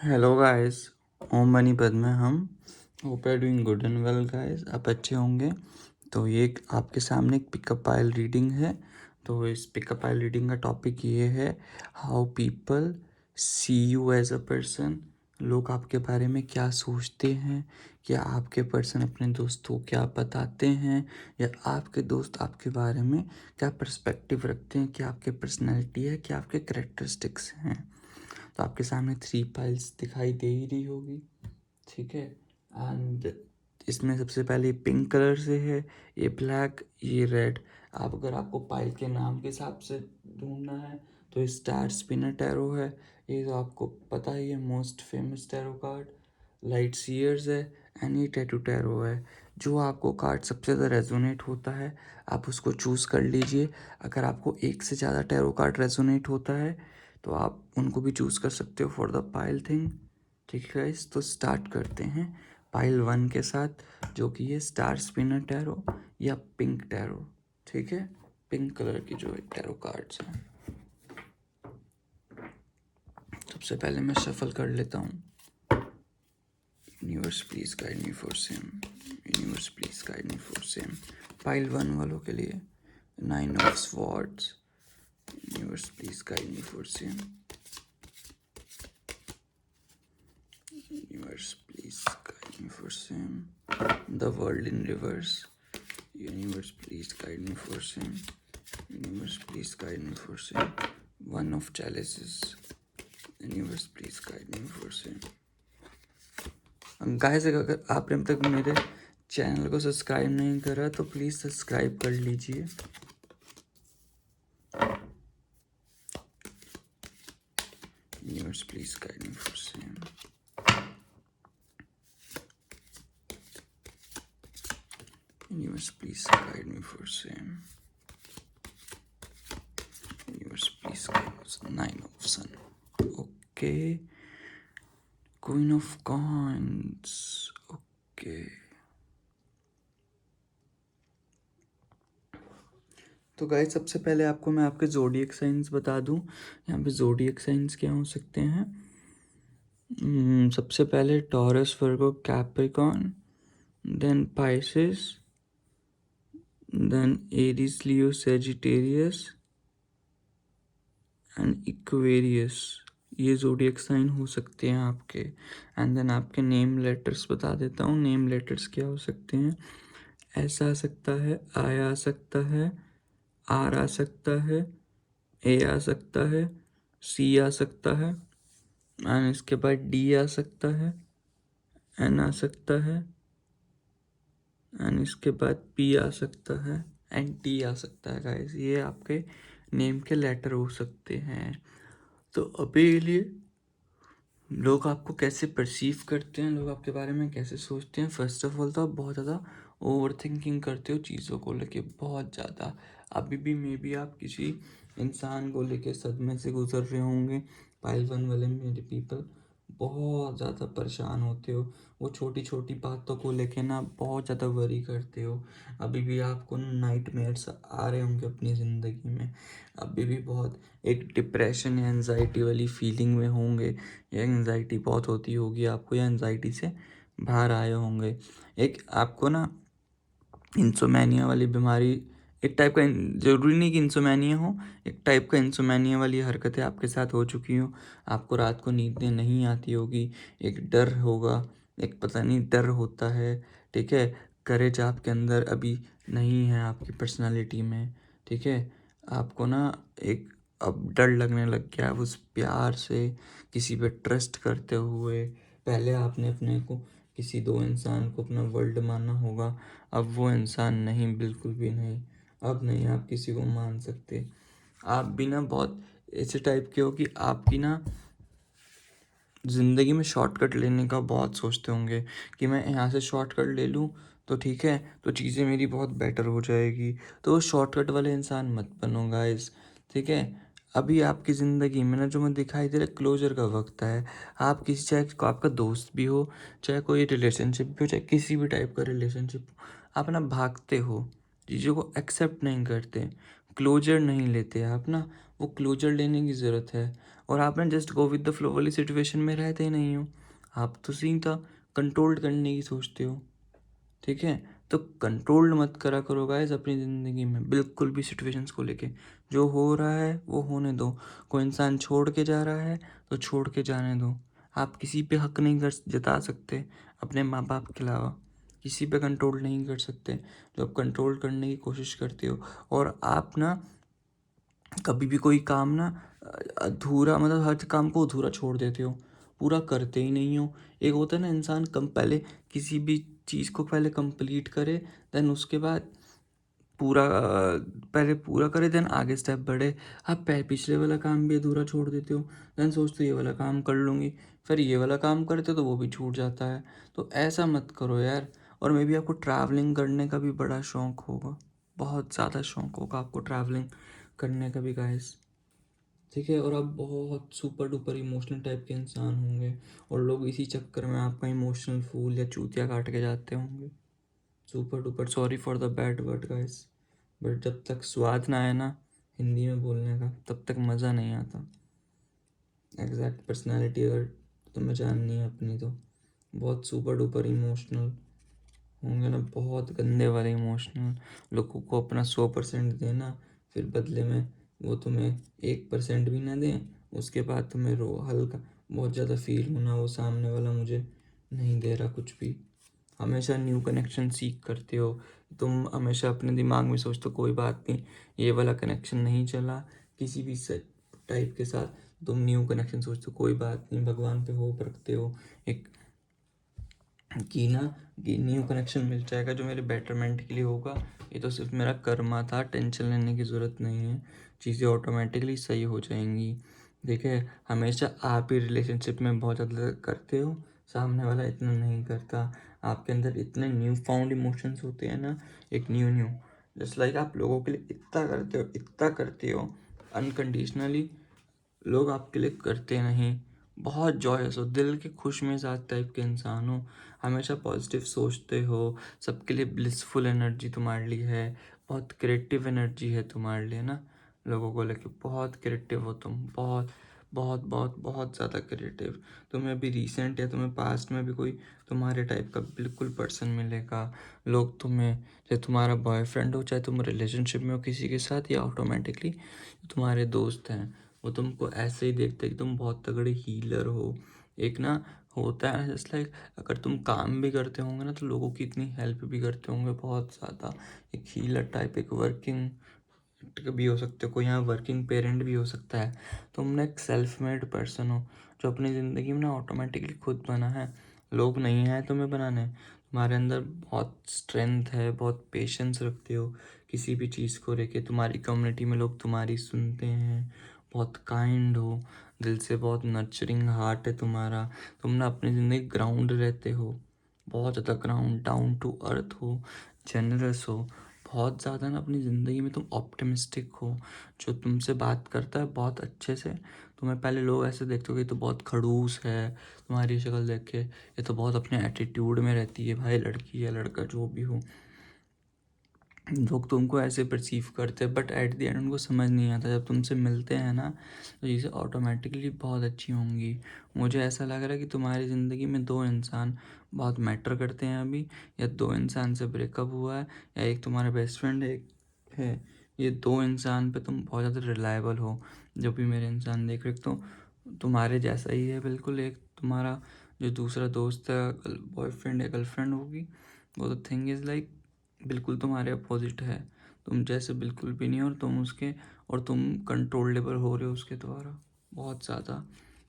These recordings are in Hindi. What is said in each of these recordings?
हेलो गाइस, ओम मनी पद में हम hope are doing good and well guys. आप अच्छे होंगे। तो ये आपके सामने एक पिकअप आइल रीडिंग है। तो इस पिकअप आइल रीडिंग का टॉपिक ये है, how people see you as a person. लोग आपके बारे में क्या सोचते हैं, क्या आपके पर्सन अपने दोस्तों को क्या बताते हैं, या आपके दोस्त आपके बारे में क्या पर्सपेक्टिव रखते हैं, क्या आपके पर्सनैलिटी है, क्या आपके करेक्टरिस्टिक्स हैं। तो आपके सामने 3 पाइल्स दिखाई दे ही रही होगी, ठीक है। एंड इसमें सबसे पहले पिंक कलर से है, ये ब्लैक, ये रेड। आप अगर आपको पाइल के नाम के हिसाब से ढूंढना है तो ये स्टार स्पिनर टैरो है। ये तो आपको पता ही है, most famous tarot card. Light seers है एंड ये टैटू टैरो है। जो आपको कार्ड सबसे ज़्यादा रेजोनेट होता है आप उसको चूज़ कर लीजिए। अगर आपको एक से ज़्यादा टैरो कार्ड रेजोनेट होता है तो आप उनको भी चूज़ कर सकते हो फॉर द पाइल थिंग, ठीक है गाइस। तो स्टार्ट करते हैं पाइल 1 के साथ, जो कि ये स्टार स्पिनर टैरो या पिंक टैरो, ठीक है। पिंक कलर की जो टैरो कार्ड्स हैं। सबसे पहले मैं शफल कर लेता हूँ। Universe please guide me for same, universe please guide me for same. Pile 1 वालों के लिए 9 of swords, universe please guide me for same, universe please guide me for same. The world in reverse, universe please guide me for same, universe please guide me for same. One of chalices, universe please guide me for same. Guys, अगर आपने अब तक मेरे चैनल को सब्सक्राइब नहीं करा तो प्लीज़ सब्सक्राइब कर लीजिए। Universe please guide me for same, universe please guide me for same, universe please guide us. 9 of sun, okay. Queen of coins, okay. तो गाइस, सबसे पहले आपको मैं आपके ज़ोडिएक साइंस बता दूं। यहाँ पे ज़ोडिएक साइंस क्या हो सकते हैं। सबसे पहले Taurus, Virgo, Capricorn, then Pisces, then Aries, Leo, Sagittarius and Aquarius. ये ज़ोडिएक साइन हो सकते हैं आपके। एंड देन आपके नेम लेटर्स बता देता हूँ। नेम लेटर्स क्या हो सकते हैं। एस आ सकता है, आई आ सकता है, आर आ सकता है, ए आ सकता है, सी आ सकता है, एंड इसके बाद डी आ सकता है, एन आ सकता है, एंड इसके बाद पी आ सकता है, एंड टी आ सकता है। गाइस, ये आपके नेम के लेटर हो सकते हैं। तो अभी के लिए लोग आपको कैसे परसीव करते हैं, लोग आपके बारे में कैसे सोचते हैं। फर्स्ट ऑफ ऑल तो आप बहुत ज़्यादा ओवर थिंकिंग करते हो चीज़ों को लेके, बहुत ज़्यादा। अभी भी मे बी आप किसी इंसान को लेके सदमे से गुजर रहे होंगे। पाइल 1 वाले मेरे पीपल बहुत ज़्यादा परेशान होते हो। वो छोटी छोटी बातों को लेके ना बहुत ज़्यादा वरी करते हो। अभी भी आपको नाइटमेयर्स आ रहे होंगे अपनी ज़िंदगी में। अभी भी बहुत एक डिप्रेशन या एनजाइटी वाली फीलिंग में होंगे, या एनजाइटी बहुत होती होगी आपको, या एनजाइटी से बाहर आए होंगे। एक आपको ना इंसोमैनिया वाली बीमारी, एक टाइप का, ज़रूरी नहीं कि इंसोमैनिया हो, एक टाइप का इंसोमैनिया वाली हरकतें आपके साथ हो चुकी हो। आपको रात को नींद नहीं आती होगी, एक डर होगा, एक पता नहीं डर होता है, ठीक है। करेज आपके अंदर अभी नहीं है आपकी पर्सनालिटी में, ठीक है। आपको ना एक अब डर लगने लग गया है उस प्यार से, किसी पे ट्रस्ट करते हुए। पहले आपने अपने को किसी 2 इंसान को अपना वर्ल्ड माना होगा, अब वो इंसान नहीं, बिल्कुल भी नहीं। अब नहीं आप किसी को मान सकते। आप भी ना बहुत ऐसे टाइप के हो कि आपकी ना ज़िंदगी में शॉर्टकट लेने का बहुत सोचते होंगे कि मैं यहाँ से शॉर्टकट ले लूँ तो ठीक है, तो चीज़ें मेरी बहुत बेटर हो जाएगी। तो शॉर्टकट वाले इंसान मत बनो गाइस, ठीक है। अभी आपकी ज़िंदगी में ना जो मैं दिखाई दे रहा, क्लोजर का वक्त है। आप किसी, चाहे आपका दोस्त भी हो, चाहे कोई रिलेशनशिप भी हो, चाहे किसी भी टाइप का रिलेशनशिप हो, आप ना भागते हो, चीज़ों को एक्सेप्ट नहीं करते, क्लोजर नहीं लेते आप ना। वो क्लोजर लेने की ज़रूरत है। और आप ना just go with the flow वाली सिचुएशन में रहते ही नहीं हो, आप तो सीधा कंट्रोल करने की सोचते हो। ठीक है, तो कंट्रोल मत करा करो गाइस अपनी ज़िंदगी में बिल्कुल भी सिचुएशंस को लेके। जो हो रहा है वो होने दो। कोई इंसान छोड़ के जा रहा है तो छोड़ के जाने दो। आप किसी पे हक नहीं कर जता सकते अपने माँ बाप के अलावा, किसी पे कंट्रोल नहीं कर सकते जो आप कंट्रोल करने की कोशिश करते हो। और आप ना कभी भी कोई काम ना अधूरा, मतलब हर काम को अधूरा छोड़ देते हो, पूरा करते ही नहीं हो। एक होता है ना इंसान कम पहले किसी भी चीज़ को पहले कंप्लीट करे, देन उसके बाद पूरा पहले पूरा करे देन आगे स्टेप बढ़े। आप पिछले वाला काम भी अधूरा छोड़ देते हो, देन सोचते हो ये वाला काम कर लूँगी, फिर ये वाला काम करते हो तो वो भी छूट जाता है। तो ऐसा मत करो यार। और मे बी आपको ट्रैवलिंग करने का भी बड़ा शौक होगा, बहुत ज़्यादा शौक होगा आपको ट्रैवलिंग करने का भी गाइस। ठीक है, और आप बहुत सुपर डुपर इमोशनल टाइप के इंसान होंगे और लोग इसी चक्कर में आपका इमोशनल फूल या चूतिया काट के जाते होंगे। Super duper sorry for the bad word guys, but जब तक स्वाद ना आए ना हिंदी में बोलने का तब तक मज़ा नहीं आता। एग्जैक्ट पर्सनैलिटी अगर तुम्हें जाननी है अपनी तो बहुत सुपर डुपर इमोशनल होंगे ना, बहुत गंदे वाले इमोशनल। लोगों को अपना 100% देना, फिर बदले में वो तुम्हें 1% भी ना दें, उसके बाद तुम्हें रो हल्का बहुत ज़्यादा फील होना वो सामने वाला मुझे नहीं दे रहा कुछ भी। हमेशा न्यू कनेक्शन सीख करते हो तुम, हमेशा अपने दिमाग में सोचते हो कोई बात नहीं, ये वाला कनेक्शन नहीं चला किसी भी टाइप के साथ, तुम न्यू कनेक्शन सोचते हो कोई बात नहीं, भगवान पे होप रखते हो एक कि ना कि न्यू कनेक्शन मिल जाएगा जो मेरे बेटरमेंट के लिए होगा। ये तो सिर्फ मेरा कर्मा था, टेंशन लेने की ज़रूरत नहीं है, चीज़ें ऑटोमेटिकली सही हो जाएंगी। देखिए, हमेशा आप ही रिलेशनशिप में बहुत ज़्यादा करते हो, सामने वाला इतना नहीं करता। आपके अंदर इतने न्यू फाउंड इमोशंस होते हैं ना, एक न्यू जस्ट लाइक आप लोगों के लिए इतना करते हो अनकंडीशनली, लोग आपके लिए करते नहीं। बहुत जॉयस हो, दिल के खुश मिजाज टाइप के इंसान हो, हमेशा पॉजिटिव सोचते हो, सबके लिए ब्लिसफुल एनर्जी तुम्हारे लिए है, बहुत क्रिएटिव एनर्जी है तुम्हारे लिए ना, लोगों को लेके बहुत क्रिएटिव हो तुम, बहुत बहुत बहुत बहुत ज़्यादा क्रिएटिव। तुम्हें अभी रिसेंट या तुम्हें पास्ट में भी कोई तुम्हारे टाइप का बिल्कुल पर्सन मिलेगा। लोग तुम्हें, चाहे तुम्हारा बॉयफ्रेंड हो, चाहे तुम रिलेशनशिप में हो किसी के साथ, या ऑटोमेटिकली तुम्हारे दोस्त हैं, वो तुमको ऐसे ही देखते हैं कि तुम बहुत तगड़े हीलर हो। एक ना होता है जस्ट लाइक अगर तुम काम भी करते होंगे ना तो लोगों की इतनी हेल्प भी करते होंगे बहुत ज़्यादा। एक हीलर टाइप, एक वर्किंग भी हो सकते हो, कोई यहाँ वर्किंग पेरेंट भी हो सकता है। तुम ना एक सेल्फ मेड पर्सन हो जो अपनी ज़िंदगी में ना ऑटोमेटिकली खुद बना है, लोग नहीं हैं तुम्हें बनाने। तुम्हारे अंदर बहुत स्ट्रेंथ है, बहुत पेशेंस रखते हो किसी भी चीज़ को लेके, तुम्हारी कम्युनिटी में लोग तुम्हारी सुनते हैं, बहुत काइंड हो, दिल से बहुत नर्चरिंग हार्ट है तुम्हारा। तुम ना अपनी ज़िंदगी ग्राउंड रहते हो, बहुत ज़्यादा ग्राउंड डाउन टू अर्थ हो, जनरस हो, बहुत ज़्यादा ना अपनी ज़िंदगी में तुम ऑप्टिमिस्टिक हो। जो तुमसे बात करता है बहुत अच्छे से, तुम्हें पहले लोग ऐसे देखते हो कि तो बहुत खड़ूस है, तुम्हारी शक्ल देख के ये तो बहुत अपने एटीट्यूड में रहती है, भाई लड़की या लड़का जो भी हो, लोग तुमको ऐसे परसीव करते हैं, बट एट द एंड उनको समझ नहीं आता, जब तुमसे मिलते हैं ना तो चीज़ें ऑटोमेटिकली बहुत अच्छी होंगी। मुझे ऐसा लग रहा है कि तुम्हारी ज़िंदगी में दो इंसान बहुत मैटर करते हैं अभी, या दो इंसान से ब्रेकअप हुआ है, या एक तुम्हारा बेस्ट फ्रेंड है, एक है। ये दो इंसान पे तुम बहुत ज़्यादा रिलायबल हो। जो भी मेरे इंसान देख रहे तो तुम्हारे जैसा ही है बिल्कुल। एक तुम्हारा जो दूसरा दोस्त है, बॉयफ्रेंड या गर्लफ्रेंड होगी, वो तो थिंग इज़ लाइक बिल्कुल तुम्हारे अपोजिट है, तुम जैसे बिल्कुल भी नहीं, और तुम उसके, और तुम कंट्रोलेबल हो रहे हो उसके द्वारा बहुत ज़्यादा।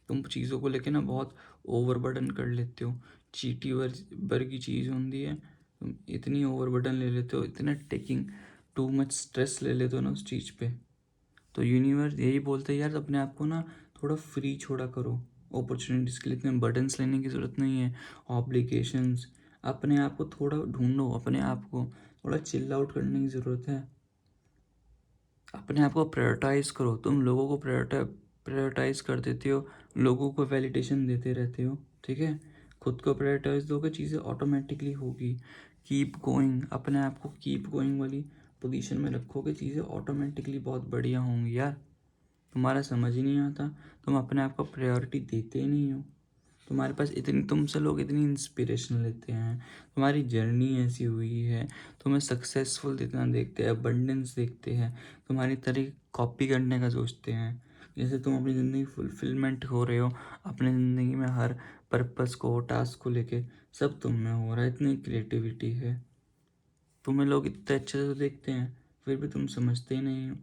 तुम चीज़ों को लेके ना बहुत ओवर बर्डन कर लेते हो, चीटी वर की चीज़ होती है, तुम इतनी ओवर बर्डन ले लेते हो, इतना टेकिंग टू मच स्ट्रेस ले लेते हो ना उस चीज़ पे। तो यूनिवर्स यही बोलते हैं यार, अपने आप को ना थोड़ा फ्री छोड़ा करो, अपॉर्चुनिटीज़ के लिए इतने बर्डन्स लेने की ज़रूरत नहीं है, ऑब्लिगेशंस। अपने आप को थोड़ा ढूंढो, अपने आप को थोड़ा चिल आउट करने की ज़रूरत है। अपने आप को प्रायोरिटाइज करो, तुम लोगों को प्रायोरिटाइज कर देते हो, लोगों को वैलिडेशन देते रहते हो। ठीक है, खुद को प्रायोरिटाइज दोगे चीज़ें ऑटोमेटिकली होगी। कीप गोइंग, अपने आप को कीप गोइंग वाली पोजीशन में रखोगे, चीज़ें ऑटोमेटिकली बहुत बढ़िया होंगी यार। तुम्हारा समझ ही नहीं आता, तुम अपने आप को प्रायोरिटी देते ही नहीं हो। तुम्हारे पास इतनी, तुमसे लोग इतनी इंस्पिरेशन लेते हैं, तुम्हारी जर्नी ऐसी हुई है, तुम्हें सक्सेसफुल जितना देखते हैं, अबंडेंस देखते हैं, तुम्हारी तरह कॉपी करने का सोचते हैं। जैसे तुम अपनी ज़िंदगी फुलफिलमेंट हो रहे हो, अपनी ज़िंदगी में हर पर्पस को, टास्क को लेके सब तुम में हो रहा है, इतनी क्रिएटिविटी है। तुम्हें लोग इतने अच्छे से देखते हैं, फिर भी तुम समझते ही नहीं हो,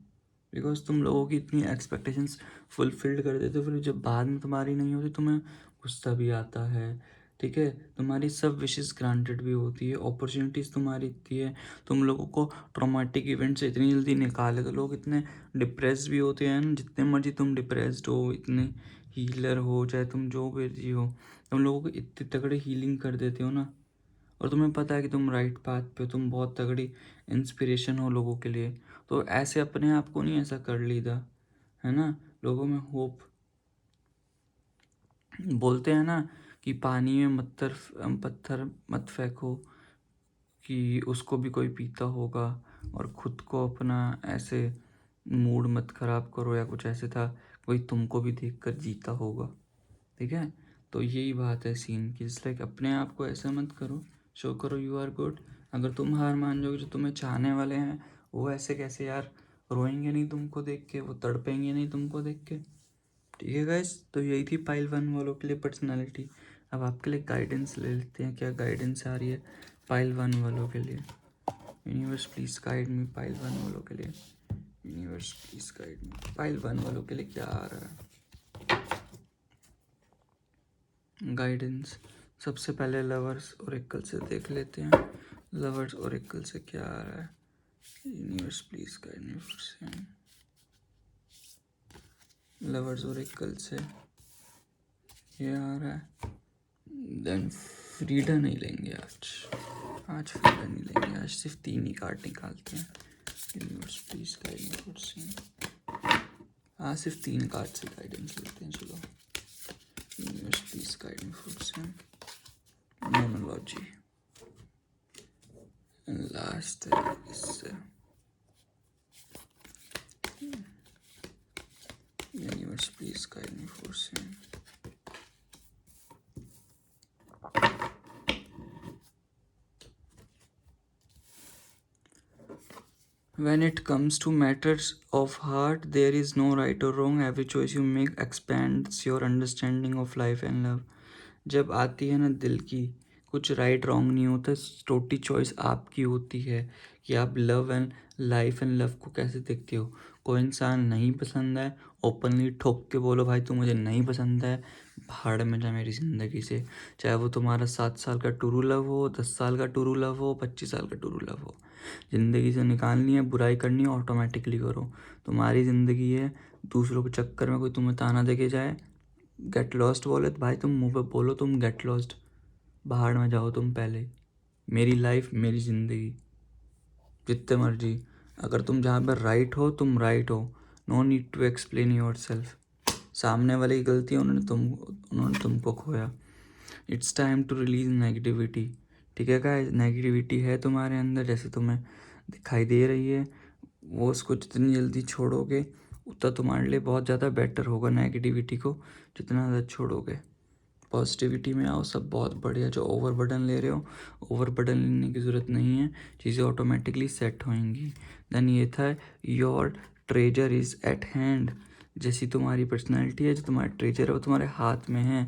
बिकॉज तुम लोगों की इतनी एक्सपेक्टेशंस फुलफिल्ड कर देते हो, फिर जब बाद में तुम्हारी नहीं होती तुम्हें गुस्सा भी आता है। ठीक है, तुम्हारी सब विशेस ग्रांटेड भी होती है, अपॉर्चुनिटीज़ तुम्हारी इतनी है, तुम लोगों को ट्रॉमेटिक इवेंट से इतनी जल्दी निकाले तो लोग इतने डिप्रेस भी होते हैं ना। जितने मर्जी तुम डिप्रेस्ड हो, इतने हीलर हो, चाहे तुम जो भी हो, तुम लोगों को इतनी तगड़ी हीलिंग कर देते हो ना। और तुम्हें पता है कि तुम राइट पाथ पे हो, तुम बहुत तगड़ी इंस्पिरेशन हो लोगों के लिए। तो ऐसे अपने आप को नहीं ऐसा कर लीदा, है ना। लोगों में होप, बोलते हैं ना कि पानी में पत्थर मत फेंको कि उसको भी कोई पीता होगा, और ख़ुद को अपना ऐसे मूड मत ख़राब करो, या कुछ ऐसे था, कोई तुमको भी देख कर जीता होगा। ठीक है, तो यही बात है सीन की, इस लाइक अपने आप को ऐसा मत करो, शो करो यू आर गुड। अगर तुम हार मान जाओगे, जो तुम्हें चाहने वाले हैं वो ऐसे कैसे यार रोएंगे नहीं तुमको देख के, वो तड़पेंगे नहीं तुमको देख के। ठीक है गाइस, तो यही थी पाइल 1 वालों के लिए पर्सनालिटी। अब आपके लिए गाइडेंस ले लेते हैं, क्या गाइडेंस आ रही है पाइल 1 वालों के लिए। Universe please guide me pile 1 वालों के लिए। Universe please guide me pile 1 वालों के लिए क्या आ रहा है गाइडेंस। सबसे पहले लवर्स ओरेकल से देख लेते हैं, लवर्स ओरेकल से क्या आ रहा है। Universe please guide me for same. Lovers Oracle से ये आ रहा है। देन फ्रीडा नहीं लेंगे आज फ्रीडा नहीं लेंगे, आज सिर्फ 3 ही कार्ड निकालते हैं। Universe please guide me for same. आज सिर्फ 3 कार्ड से गाइडेंस लेते हैं, चलो। Universe please guide me for same. मोनोलॉजी लास्ट है इससे। Universe please guide me for same. When it comes to matters of heart, there is no right or wrong. Every choice you make expands your understanding of life and love. जब आती है ना दिल की, कुछ राइट रॉन्ग नहीं होता, टोटली चॉइस आपकी होती है कि आप love and life and love को कैसे देखते हो। कोई इंसान नहीं पसंद है, ओपनली ठोक के बोलो भाई तू मुझे नहीं पसंद है, भाड़ में जा मेरी ज़िंदगी से। चाहे वो तुम्हारा 7 साल का टूरू लव हो, 10 साल का टूरू लव हो, 25 साल का टूरू लव हो, ज़िंदगी से निकालनी है, बुराई करनी है, ऑटोमेटिकली करो। तुम्हारी ज़िंदगी है, दूसरों के चक्कर में कोई तुम्हें ताना देके जाए, गेट लॉस्ट बोले तो भाई तुम मुंह पे बोलो तुम गेट लॉस्ट, बाहर में जाओ तुम पहले। मेरी लाइफ मेरी ज़िंदगी, जितने मर्जी, अगर तुम जहाँ पर राइट हो तुम राइट हो, no need to explain yourself. सामने वाले की गलती है, उन्होंने तुमको खोया। It's time to release negativity. ठीक है गाइस, नेगेटिविटी है तुम्हारे अंदर, जैसे तुम्हें दिखाई दे रही है, वो उसको जितनी जल्दी छोड़ोगे उतना तुम्हारे लिए बहुत ज़्यादा बेटर होगा। नेगेटिविटी को जितना ज़्यादा छोड़ोगे, पॉजिटिविटी में आओ, सब बहुत बढ़िया। जो ओवर बर्डन ले रहे हो, ओवर बर्डन लेने की ज़रूरत नहीं है, चीज़ें ऑटोमेटिकली सेट होंगी। देन ये था your treasure is eight hand. जैसी तुम्हारी पर्सनैलिटी है, जो तुम्हारा ट्रेजर है वो तुम्हारे हाथ में है।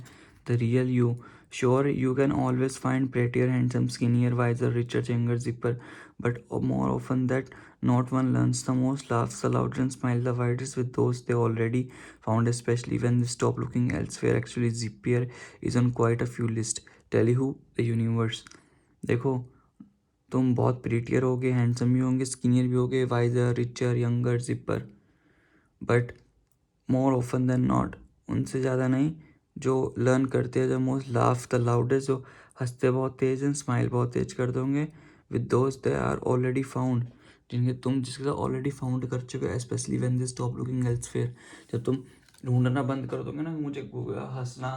The real you, sure you can always find prettier, handsome, skinnier, wiser, richer, younger, zipper, but more often that not one learns the most, laughs the loudest, and smiles the widest with those they already found, especially when they stop looking elsewhere. Actually, Zapier is on quite a few list. Tell you the universe. देखो, तुम बहुत प्रीटियर होगे, हैंडसम भी होंगे, स्किनियर भी होगे, wiser, richer, younger, zipper, but more often than not, उनसे ज़्यादा नहीं, जो लर्न करते हैं the most, laugh the loudest, जो हंसते बहुत तेज हैं, स्माइल बहुत तेज कर दोगे, with those they are already found, जिसके साथ ऑलरेडी फाउंड कर चुके हो। Specially when they stop looking elsewhere, जब तुम ढूंढना बंद कर दोगे ना, मुझे हंसना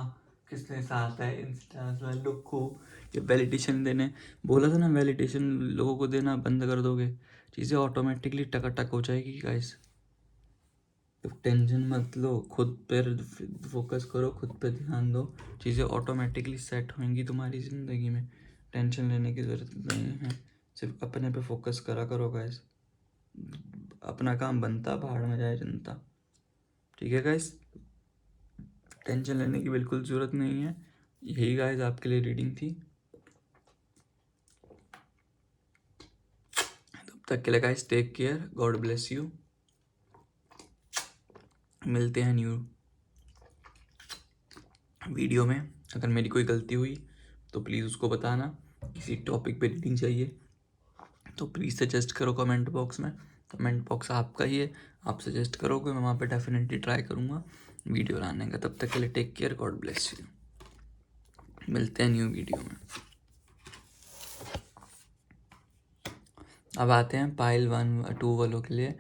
किसने साथ है, इंस्टा लोग को जब वैलिडेशन देने बोला था ना, वैलिडेशन लोगों को देना बंद कर दोगे, चीज़ें ऑटोमेटिकली टकाटक हो जाएगी गाइस। टेंशन मत लो, खुद पर फोकस करो, खुद पे ध्यान दो, चीज़ें ऑटोमेटिकली सेट होंगी तुम्हारी ज़िंदगी में। टेंशन लेने की ज़रूरत नहीं है, सिर्फ अपने पे फोकस करा करो गाइस। अपना काम बनता, भाड़ में जाए जनता। ठीक है गाइस, टेंशन लेने की बिल्कुल ज़रूरत नहीं है। यही गाइस आपके लिए रीडिंग थी। तब तक के लिए guys take care, God bless you. मिलते हैं न्यू वीडियो में। अगर मेरी कोई गलती हुई तो प्लीज़ उसको बताना। किसी टॉपिक पे रीडिंग चाहिए तो प्लीज़ सजेस्ट करो कमेंट बॉक्स में। कमेंट बॉक्स आपका ही है, आप सजेस्ट करोगे, मैं वहाँ पे डेफिनेटली ट्राई करूँगा वीडियो लाने का। तब तक के लिए take care, God bless you. मिलते हैं न्यू वीडियो में। अब आते हैं पाइल 1-2 वालों के लिए।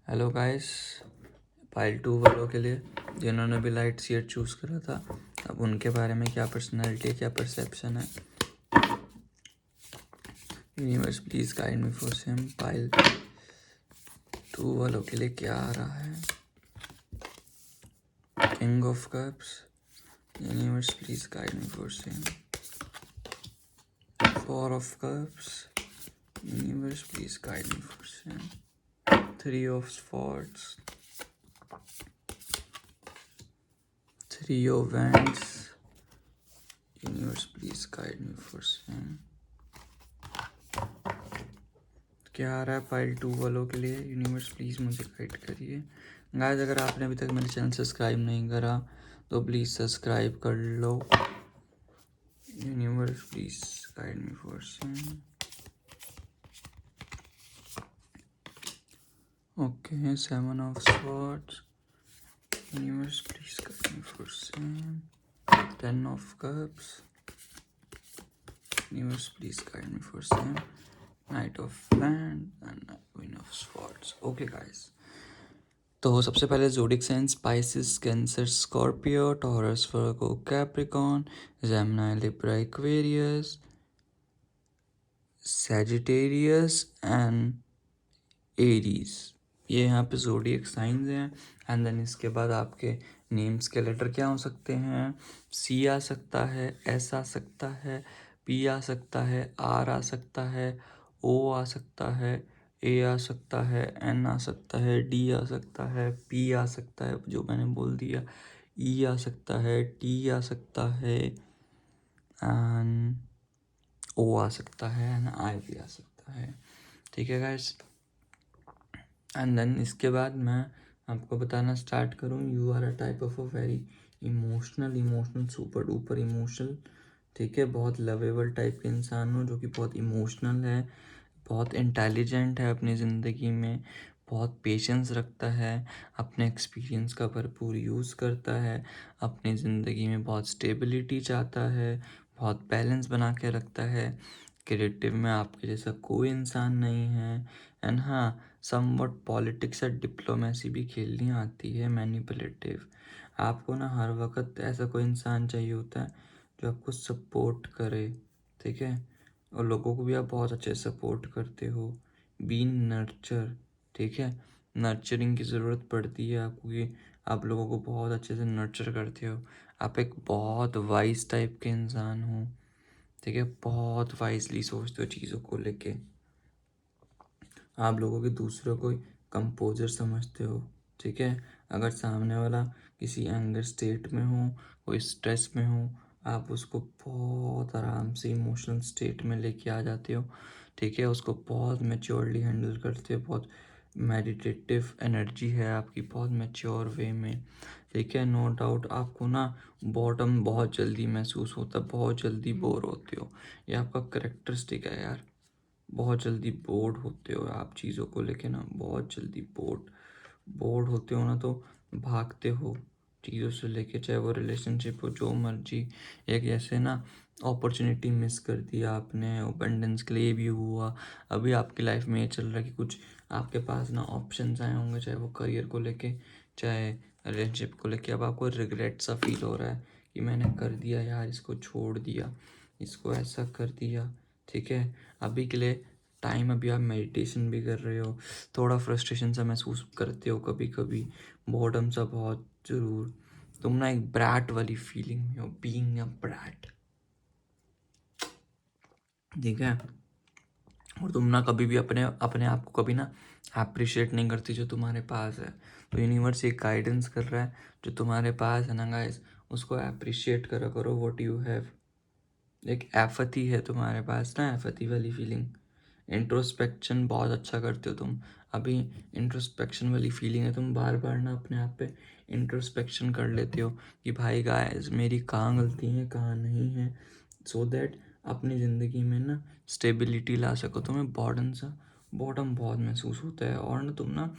हेलो गाइस, पाइल 2 वालों के लिए जिन्होंने भी लाइट शेयर चूज़ करा था, अब उनके बारे में क्या पर्सनैलिटी है, क्या परसेप्शन है। Universe please guide me for same. Pile 2 वालों के लिए क्या आ रहा है? King of cups. Universe please guide me for same. 4 of cups. Universe please guide me for same. 3 of swords. 3 of wands. Universe please guide me for same. क्या आ रहा है पाइल 2 वालों के लिए? यूनिवर्स प्लीज़ मुझे गाइड करिए। गाइस, अगर आपने अभी तक मेरे चैनल सब्सक्राइब नहीं करा तो प्लीज़ सब्सक्राइब कर लो। Universe please guide me for same. Okay, 7 of swords. Universe please guide me for same. 10 of cups. Universe please guide me for same. Knight of land and queen of swords. Okay guys, तो सबसे पहले zodiac sign Pisces, Cancer, Scorpio, Taurus, Virgo, Capricorn, Gemini, Libra, Aquarius, Sagittarius and Aries. ये यहाँ पे ज़ोडिक साइंस हैं। एंड देन इसके बाद आपके नेम्स के लेटर क्या हो सकते हैं? सी आ सकता है, एस आ सकता है, पी आ सकता है, आर आ सकता है, ओ आ सकता है, ए आ सकता है, एन आ सकता है, डी आ सकता है, पी आ सकता है जो मैंने बोल दिया, ई आ सकता है, टी आ सकता है, एंड ओ आ सकता है, एंड आई भी आ सकता है। ठीक है गाइस, एंड देन इसके बाद मैं आपको बताना स्टार्ट करूँ। You are a type of a very emotional super duper emotional. ठीक है, बहुत लवेबल टाइप के इंसान हो जो कि बहुत इमोशनल है, बहुत इंटेलिजेंट है अपनी ज़िंदगी में, बहुत पेशेंस रखता है, अपने एक्सपीरियंस का भरपूर यूज़ करता है, अपनी ज़िंदगी में बहुत स्टेबिलिटी चाहता है, बहुत बैलेंस बना के रखता है। क्रिएटिव में आपके जैसा कोई इंसान नहीं है। एंड हाँ, समवट पॉलिटिक्स या डिप्लोमेसी भी खेलनी आती है, मैनिपुलेटिव। आपको ना हर वक्त ऐसा कोई इंसान चाहिए होता है जो आपको सपोर्ट करे। ठीक है, और लोगों को भी आप बहुत अच्छे से सपोर्ट करते हो। Be nurture. ठीक है, नर्चरिंग की ज़रूरत पड़ती है आपको कि आप लोगों को बहुत अच्छे से नर्चर करते हो। आप एक बहुत वाइज टाइप के इंसान हो। ठीक है, बहुत वाइजली सोचते हो चीज़ों को लेके। आप लोगों के दूसरों को कंपोजर समझते हो। ठीक है, अगर सामने वाला किसी एंगर स्टेट में हो, कोई स्ट्रेस में हो, आप उसको बहुत आराम से इमोशनल स्टेट में लेके आ जाते हो। ठीक है, उसको बहुत मैच्योरली हैंडल करते हो, बहुत मेडिटेटिव एनर्जी है आपकी, बहुत मैच्योर वे में। ठीक है, नो डाउट आपको ना बॉटम बहुत जल्दी महसूस होता है, बहुत जल्दी बोर होते हो। ये आपका करेक्टरिस्टिक है यार, बहुत जल्दी बोर्ड होते हो आप चीज़ों को लेके ना, बहुत जल्दी बोर्ड होते हो ना, तो भागते हो चीज़ों से लेके, चाहे वो रिलेशनशिप हो, जो मर्जी। एक ऐसे ना अपॉर्चुनिटी मिस कर दिया आपने अबंडेंस के लिए भी हुआ। अभी आपकी लाइफ में ये चल रहा है कि कुछ आपके पास ना ऑप्शंस आए होंगे, चाहे वो करियर को लेके, चाहे रिलेशनशिप को लेके। अब आपको रिग्रेट सा फील हो रहा है कि मैंने कर दिया यार, इसको छोड़ दिया, इसको ऐसा कर दिया। ठीक है, अभी के लिए टाइम, अभी आप मेडिटेशन भी कर रहे हो, थोड़ा फ्रस्ट्रेशन सा महसूस करते हो कभी कभी, बॉर्डम सा बहुत ज़रूर। तुम ना एक ब्रैट वाली फीलिंग में हो, बीइंग अ ब्रैट, ठीक है। और तुम ना कभी भी अपने अपने आप को कभी ना अप्रिशिएट नहीं करती जो तुम्हारे पास है। तो यूनिवर्स एक गाइडेंस कर रहा है, जो तुम्हारे पास है ना गाइस, उसको अप्रिशिएट करा करो व्हाट यू हैव। एक एपैथी है तुम्हारे पास ना, एपैथी वाली फीलिंग। इंट्रोस्पेक्शन बहुत अच्छा करते हो तुम। अभी इंट्रोस्पेक्शन वाली फीलिंग है, तुम बार बार ना अपने आप पे इंट्रोस्पेक्शन कर लेते हो कि भाई गाइस मेरी कहाँ गलती है कहाँ नहीं है, सो दैट अपनी ज़िंदगी में ना स्टेबिलिटी ला सको। तुम्हें बॉर्डम बहुत महसूस होता है, और ना तुम ना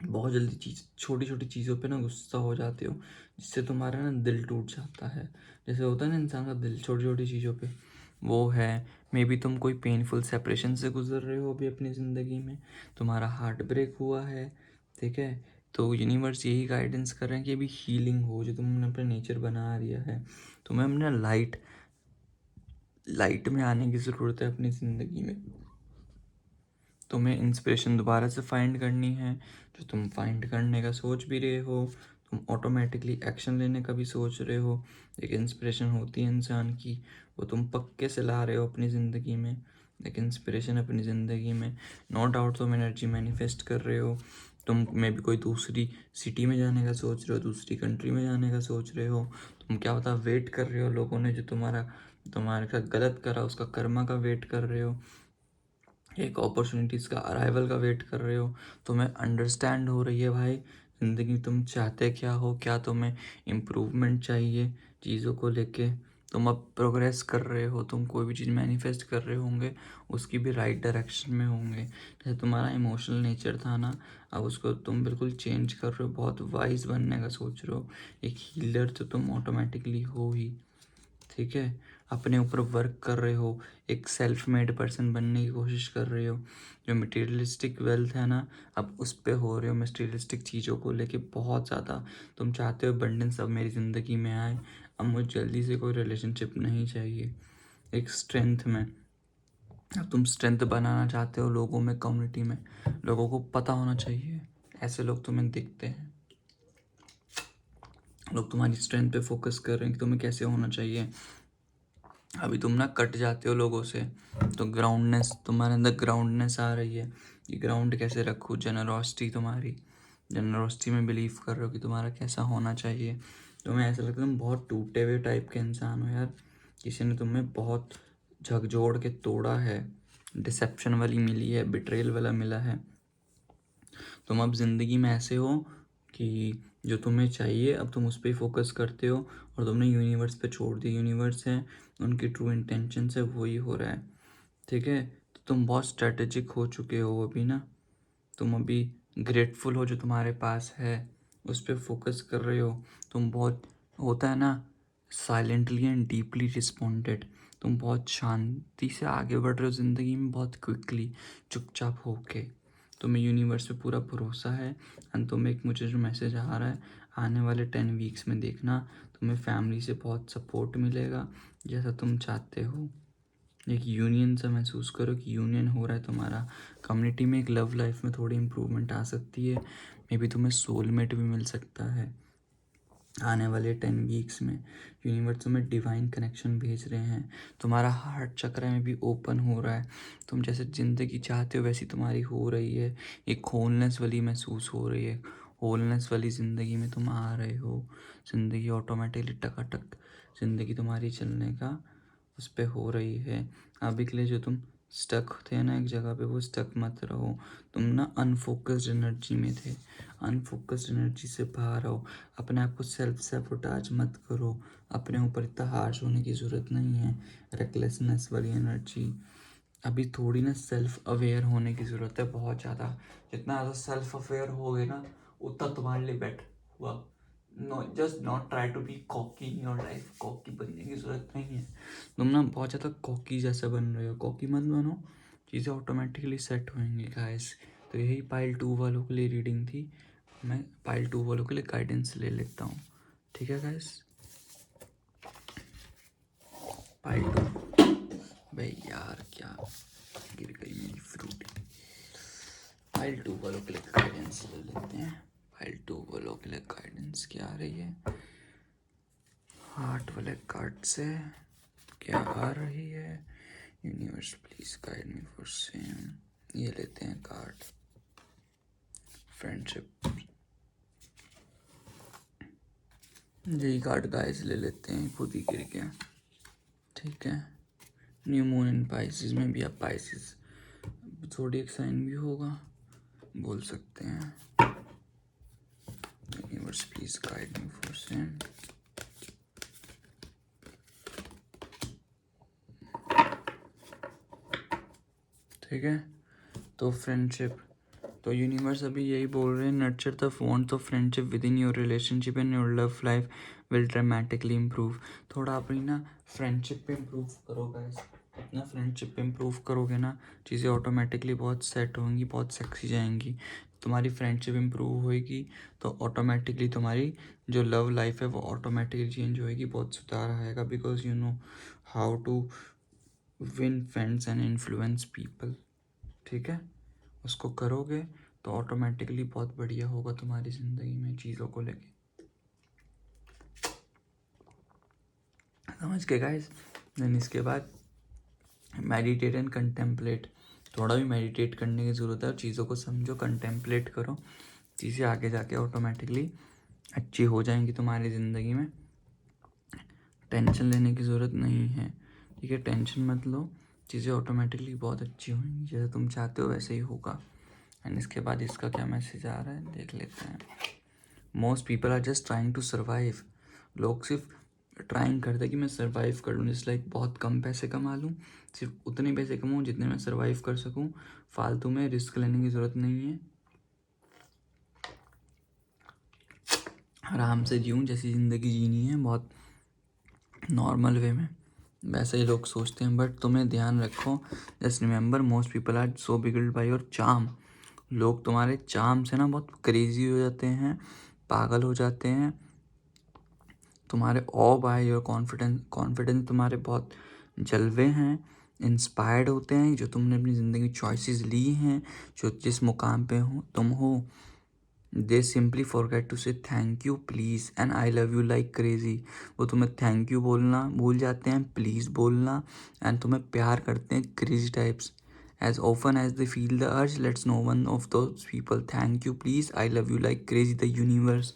बहुत जल्दी छोटी छोटी चीज़ों पे ना गुस्सा हो जाते हो, जिससे तुम्हारा ना दिल टूट जाता है। जैसे होता है ना इंसान का दिल छोटी छोटी चीज़ों पे, वो है। मे बी तुम कोई पेनफुल सेपरेशन से गुजर रहे हो अभी अपनी ज़िंदगी में, तुम्हारा हार्ट ब्रेक हुआ है, ठीक है। तो यूनिवर्स यही गाइडेंस कर रहे हैं कि अभी हीलिंग हो, जो तुमने अपना नेचर बना लिया है। तुम्हें अपना लाइट में आने की ज़रूरत है अपनी ज़िंदगी में। तुम्हें इंस्पिरेशन दोबारा से फाइंड करनी है, जो तुम फाइंड करने का सोच भी रहे हो। तुम ऑटोमेटिकली एक्शन लेने का भी सोच रहे हो। एक इंस्पिरेशन होती है इंसान की, वो तुम पक्के से ला रहे हो अपनी ज़िंदगी में, एक इंस्पिरेशन अपनी ज़िंदगी में। नो डाउट तुम एनर्जी मैनिफेस्ट कर रहे हो। तुम में भी कोई दूसरी सिटी में जाने का सोच रहे हो, दूसरी कंट्री में जाने का सोच रहे हो। तुम क्या पता वेट कर रहे हो, लोगों ने जो तुम्हारे साथ गलत करा उसका कर्मा का वेट कर रहे हो, एक अपॉर्चुनिटीज़ का अराइवल का वेट कर रहे हो। तुम्हें अंडरस्टैंड हो रही है भाई ज़िंदगी तुम चाहते क्या हो, क्या तुम्हें इम्प्रूवमेंट चाहिए चीज़ों को लेके। तुम अब प्रोग्रेस कर रहे हो, तुम कोई भी चीज़ मैनिफेस्ट कर रहे होंगे उसकी भी राइट डायरेक्शन में होंगे। जैसे तुम्हारा इमोशनल नेचर था ना, अब उसको तुम बिल्कुल चेंज कर रहे हो, बहुत वाइज बनने का सोच रहे हो। एक हीलर तो तुम ऑटोमेटिकली हो ही, ठीक है। अपने ऊपर वर्क कर रहे हो, एक सेल्फ मेड पर्सन बनने की कोशिश कर रहे हो। जो मटेरियलिस्टिक वेल्थ है ना, अब उस पे हो रहे हो, मटेरियलिस्टिक चीज़ों को लेके बहुत ज़्यादा तुम चाहते हो अबंडेंस अब मेरी ज़िंदगी में आए। अब मुझे जल्दी से कोई रिलेशनशिप नहीं चाहिए, एक स्ट्रेंथ में। अब तुम स्ट्रेंथ बनाना चाहते हो लोगों में, कम्युनिटी में। लोगों को पता होना चाहिए, ऐसे लोग तुम्हें दिखते हैं, लोग तुम्हारी स्ट्रेंथ पे फोकस कर रहे हैं कि तुम्हें कैसे होना चाहिए। अभी तुम ना कट जाते हो लोगों से, तो ग्राउंडनेस तुम्हारे अंदर, ग्राउंडनेस आ रही है कि ग्राउंड कैसे रखूँ। जनरोसिटी, तुम्हारी जनरोसिटी में बिलीव कर रहे हो कि तुम्हारा कैसा होना चाहिए। तुम्हें ऐसा लगता है तुम बहुत टूटे हुए टाइप के इंसान हो यार, किसी ने तुम्हें बहुत झकझोड़ के तोड़ा है, डिसेप्शन वाली मिली है, बिट्रेल वाला मिला है। तुम अब ज़िंदगी में ऐसे हो कि जो तुम्हें चाहिए अब तुम उस पर फोकस करते हो, और तुमने यूनिवर्स पे छोड़ दिया। यूनिवर्स है, उनकी ट्रू इंटेंशन से वही हो रहा है, ठीक है। तो तुम बहुत स्ट्रेटेजिक हो चुके हो अभी ना, तुम अभी ग्रेटफुल हो जो तुम्हारे पास है, उस पर फोकस कर रहे हो। तुम बहुत, होता है ना, साइलेंटली एंड डीपली रिस्पॉन्डेड। तुम बहुत शांति से आगे बढ़ रहे हो ज़िंदगी में, बहुत क्विकली, चुपचाप होके। तुम्हें यूनिवर्स पे पूरा भरोसा है। एंड तुम्हें एक, मुझे जो मैसेज आ रहा है, आने वाले 10 वीक्स में देखना तुम्हें फैमिली से बहुत सपोर्ट मिलेगा, जैसा तुम चाहते हो। एक यूनियन सा महसूस करो कि यूनियन हो रहा है तुम्हारा कम्युनिटी में। एक लव लाइफ में थोड़ी इम्प्रूवमेंट आ सकती है, मे बी तुम्हें सोलमेट भी मिल सकता है आने वाले 10 वीक्स में। यूनिवर्स में डिवाइन कनेक्शन भेज रहे हैं, तुम्हारा हार्ट चक्र में भी ओपन हो रहा है। तुम जैसे ज़िंदगी चाहते हो वैसी तुम्हारी हो रही है, एक होलनेस वाली महसूस हो रही है। होलनेस वाली ज़िंदगी में तुम आ रहे हो, ज़िंदगी ऑटोमेटिकली टकाटक, ज़िंदगी तुम्हारी चलने का उस पर हो रही है। अभी के लिए जो तुम स्टक थे ना एक जगह पे, वो स्टक मत रहो। तुम ना अनफोकस्ड एनर्जी में थे, अनफोकस्ड एनर्जी से बाहर आओ। अपने आप को सेल्फ सैबोटाज मत करो, अपने ऊपर इतना हार्श होने की ज़रूरत नहीं है। रेकलेसनेस वाली एनर्जी, अभी थोड़ी ना सेल्फ अवेयर होने की ज़रूरत है, बहुत ज़्यादा। जितना ज़्यादा सेल्फ अवेयर होगे ना, उतना तुम्हारे लिए बेटर हुआ। No, just not try to be cocky in your life. Cocky बनने की ज़रूरत नहीं है। तुम ना बहुत ज़्यादा कॉकी जैसा बन रहे हो, कॉकी मत बनो, चीज़ें ऑटोमेटिकली सेट होंगी गाइस। तो यही पाइल 2 वालों के लिए रीडिंग थी, मैं पाइल 2 वालों के लिए गाइडेंस ले लेता हूँ, ठीक है गाइस। पाइल 2, भाई यार क्या गिर गई मेरी फ्रूटी। पाइल 2 वालों के लिए गाइडेंस ले लेते हैं। पाइल 2 वालों के लिए गाइडेंस क्या आ रही है? हार्ट वाले कार्ड से क्या आ रही है? Universe please guide me for same. ये लेते हैं कार्ड, फ्रेंडशिप। यही कार्ड गाइस ले लेते हैं, खुद ही गिर गया। ठीक है, न्यू मून इन पाइसिस में भी, आप पाइसिस ज़ोडिएक साइन भी होगा, बोल सकते हैं। Universe please guide me for same. ठीक है, तो फ्रेंडशिप, तो यूनिवर्स अभी यही बोल रहे हैं, nurture the want of friendship with in your relationship and your love life will dramatically improve. थोड़ा अपनी ना फ्रेंडशिप पे इम्प्रूव करो गाइस, अपना फ्रेंडशिप पे इम्प्रूव करोगे ना, चीज़ें ऑटोमेटिकली बहुत सेट होंगी, बहुत सेक्सी जाएंगी। तुम्हारी फ्रेंडशिप इम्प्रूव होएगी तो ऑटोमेटिकली तुम्हारी जो लव लाइफ है वो ऑटोमेटिकली चेंज होएगी, बहुत सुधार आएगा, because you know how to win friends and influence people. ठीक है, उसको करोगे तो ऑटोमेटिकली बहुत बढ़िया होगा तुम्हारी ज़िंदगी में चीज़ों को लेके। समझ के गाइस? देन इसके बाद मेडिटेट एंड कंटेम्पलेट। थोड़ा भी मेडिटेट करने की ज़रूरत है, और चीज़ों को समझो, कंटेम्पलेट करो, चीज़ें आगे जाके ऑटोमेटिकली अच्छी हो जाएंगी तुम्हारी ज़िंदगी में। टेंशन लेने की ज़रूरत नहीं है, ठीक है, टेंशन मत लो, चीज़ें ऑटोमेटिकली बहुत अच्छी होंगी, जैसे तुम चाहते हो वैसे ही होगा। एंड इसके बाद इसका क्या मैसेज आ रहा है देख लेते हैं। Most people are just trying to survive. लोग सिर्फ ट्राइंग करते हैं कि मैं सर्वाइव कर लूँ, जिस लाइक बहुत कम पैसे कमा लूँ, सिर्फ उतने पैसे कमाऊँ जितने मैं सर्वाइव कर सकूँ, फालतू में रिस्क लेने की ज़रूरत नहीं है, आराम से जीऊँ, जैसी ज़िंदगी जीनी है बहुत नॉर्मल वे में, वैसे ही लोग सोचते हैं। बट तुम्हें ध्यान रखो, just remember most people are so beguiled by your charm. लोग तुम्हारे चार्म से ना बहुत क्रेजी हो जाते हैं, पागल हो जाते हैं, तुम्हारे ऑ बाय योर कॉन्फिडेंस तुम्हारे बहुत जलवे हैं, इंस्पायर्ड होते हैं, जो तुमने अपनी ज़िंदगी चॉइसेस ली हैं, जो जिस मुकाम पे हो तुम हो। दे सिंपली फॉरगेट टू से thank you please and I love you like crazy. वो तुम्हें थैंक यू बोलना भूल जाते हैं, प्लीज़ बोलना, एंड तुम्हें प्यार करते हैं crazy types. As often as they feel the urge, let's no one of those people thank you please I love you like crazy the universe.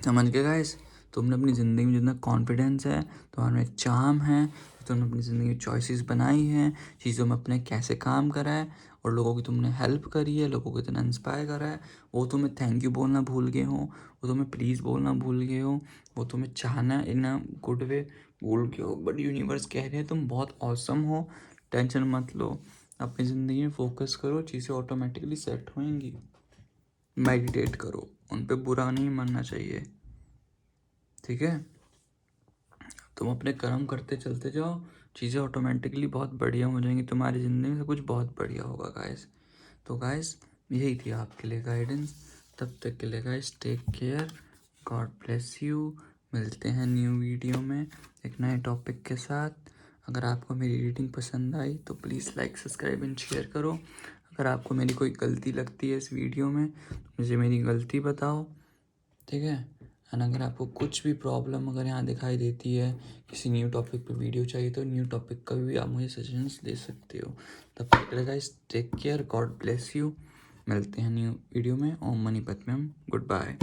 समझ गए गाइस? तुमने अपनी ज़िंदगी में जितना कॉन्फिडेंस है, तुम्हारे में चार्म है, तुमने अपनी ज़िंदगी में चॉइसेस बनाई हैं, चीज़ों में अपने कैसे काम करा है, और लोगों की तुमने हेल्प करी है, लोगों को इतना इंस्पायर करा है, वो तुम्हें थैंक यू बोलना भूल गए हो, वो तुम्हें प्लीज़ बोलना भूल गए हो, वो तुम्हें चाहना इन अ गुड वे भूल गए हो। बट यूनिवर्स कह रहे हैं तुम बहुत ऑसम हो, टेंशन मत लो, अपनी ज़िंदगी में फोकस करो, चीज़ें ऑटोमेटिकली सेट होएंगी। मेडिटेट करो, उन पे बुरा नहीं मानना चाहिए, ठीक है? तुम अपने कर्म करते चलते जाओ, चीज़ें ऑटोमेटिकली बहुत बढ़िया हो जाएंगी, तुम्हारी ज़िंदगी में सब कुछ बहुत बढ़िया होगा गाइस। तो गाइस यही थी आपके लिए गाइडेंस, तब तक के लिए guys take care, God bless you. मिलते हैं न्यू वीडियो में एक नए टॉपिक के साथ। अगर आपको मेरी रीडिंग पसंद आई तो please like subscribe and share करो। अगर आपको मेरी कोई गलती लगती है इस वीडियो में तो मुझे मेरी गलती बताओ, ठीक है? एंड अगर आपको कुछ भी प्रॉब्लम अगर यहाँ दिखाई देती है, किसी न्यू टॉपिक पे वीडियो चाहिए तो न्यू टॉपिक का भी आप मुझे सजेशंस दे सकते हो। तब तक guys take care, God bless you. मिलते हैं न्यू वीडियो में। ओम मनीपत में हम गुड बाय।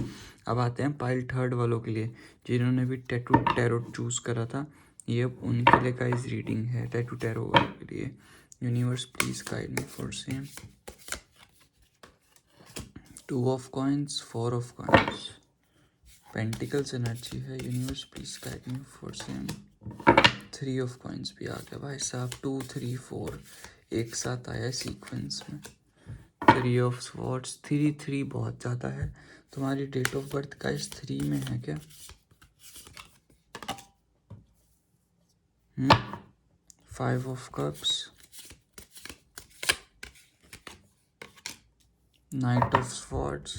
अब आते हैं पाइल थर्ड वालों के लिए, जिन्होंने भी टैटू टैरो चूज़ करा था, ये अब उनके लिए गाइस रीडिंग है, टैटू टैरो वालों के लिए। Universe please guide me for same. 2 of coins, 4 of coins, pentacles energy है। Universe please guide me for same. 3 of coins भी आ गया भाई साहब, 2 3 4 एक साथ आया सीक्वेंस में। 3 ऑफ स्वॉर्ड्स, 3 3 बहुत ज़्यादा है। तुम्हारी डेट ऑफ बर्थ का इस 3 में है क्या? 5 of cups, night of swords,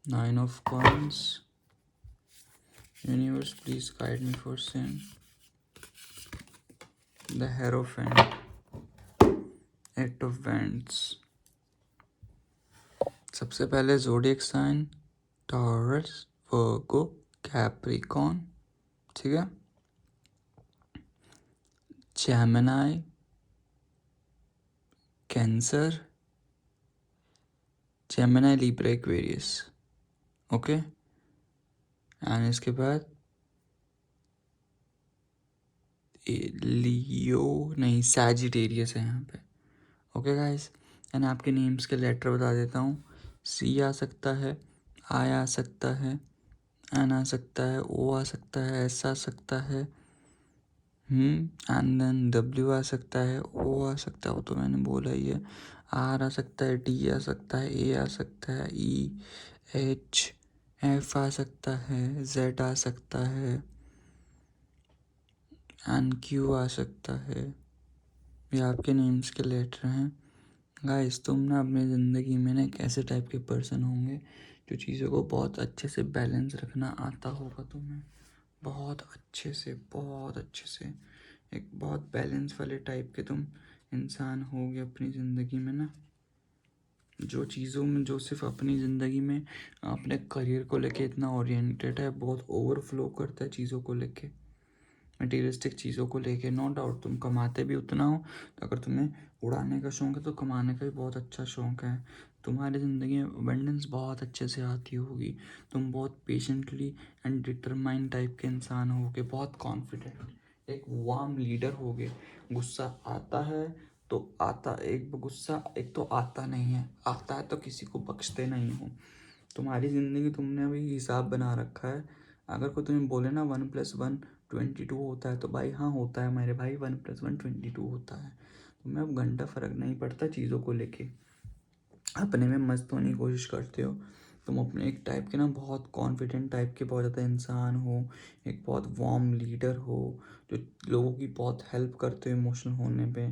9 of coins. Universe please guide me for same. The hierophant, 8 of vents. सबसे पहले zodiac sign taurus, Virgo, Capricorn, ठीक है। Gemini, cancer, Gemini, Libra, Aquarius, okay. And इसके बाद लियो नहीं, सैजिटेरियस है यहाँ पे, ओके गाइस। एंड आपके नेम्स के लेटर बता देता हूँ। सी आ सकता है, आई आ सकता है, एन आ सकता है, ओ आ सकता है, एस आ सकता है, एंड देन डब्ल्यू आ सकता है, ओ आ सकता है, वो तो मैंने बोला ही है, आर आ सकता है, डी आ सकता है, ए आ सकता है, ई, एच, एफ आ सकता है, जेड आ सकता है, एंड क्यू आ सकता है। ये आपके नेम्स के लेटर हैं गाइस। तुम ना अपनी ज़िंदगी में ना एक ऐसे टाइप के पर्सन होंगे जो चीज़ों को बहुत अच्छे से बैलेंस रखना आता होगा तुम्हें, बहुत अच्छे से, बहुत अच्छे से। एक बहुत बैलेंस वाले टाइप के तुम इंसान होगे अपनी ज़िंदगी में ना, जो चीज़ों में, जो सिर्फ अपनी ज़िंदगी में अपने करियर को लेके इतना ओरिएंटेड है, बहुत ओवरफ्लो करता है चीज़ों को लेके, मटेरियलिस्टिक चीज़ों को लेके। नो डाउट तुम कमाते भी उतना हो, तो अगर तुम्हें उड़ाने का शौक़ है तो कमाने का भी बहुत अच्छा शौक़ है। तुम्हारी ज़िंदगी में अबंडेंस बहुत अच्छे से आती होगी। तुम बहुत पेशेंटली एंड डिटरमाइन टाइप के इंसान होगे, बहुत कॉन्फिडेंट, एक वार्म लीडर होगे। गुस्सा आता है तो आता, एक गुस्सा एक तो आता नहीं है, आता है तो किसी को बख्शते नहीं हो। तुम्हारी ज़िंदगी, तुमने अभी हिसाब बना रखा है। अगर कोई तुम्हें बोले ना 1+1 22 होता है, तो भाई हाँ होता है मेरे भाई, 1+1 22 होता है। तुम्हें अब घंटा फ़र्क नहीं पड़ता चीज़ों को लेके, अपने में मस्त होने की कोशिश करते हो। तुम अपने एक टाइप के ना बहुत कॉन्फिडेंट टाइप के बहुत ज़्यादा इंसान हो, एक बहुत वार्म लीडर हो, जो लोगों की बहुत हेल्प करते हो इमोशनल होने पे,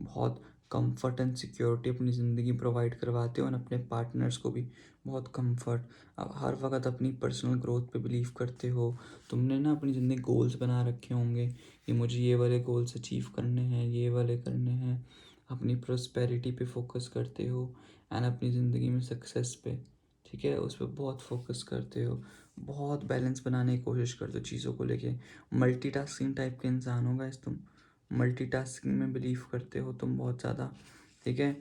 बहुत कंफर्ट एंड सिक्योरिटी अपनी ज़िंदगी प्रोवाइड करवाते हो, और अपने पार्टनर्स को भी बहुत कंफर्ट। अब हर वक्त अपनी पर्सनल ग्रोथ पे बिलीव करते हो। तुमने ना अपनी ज़िंदगी गोल्स बना रखे होंगे कि मुझे ये वाले गोल्स अचीव करने हैं, ये वाले करने हैं। अपनी प्रोस्पेरिटी पे फोकस करते हो एंड अपनी ज़िंदगी में सक्सेस पे, ठीक है, उस पर बहुत फोकस करते हो। बहुत बैलेंस बनाने की कोशिश करते हो चीज़ों को लेके। मल्टीटास्किंग टाइप के इंसान हो गाइस तुम, मल्टीटास्किंग में बिलीव करते हो तुम बहुत ज़्यादा, ठीक है।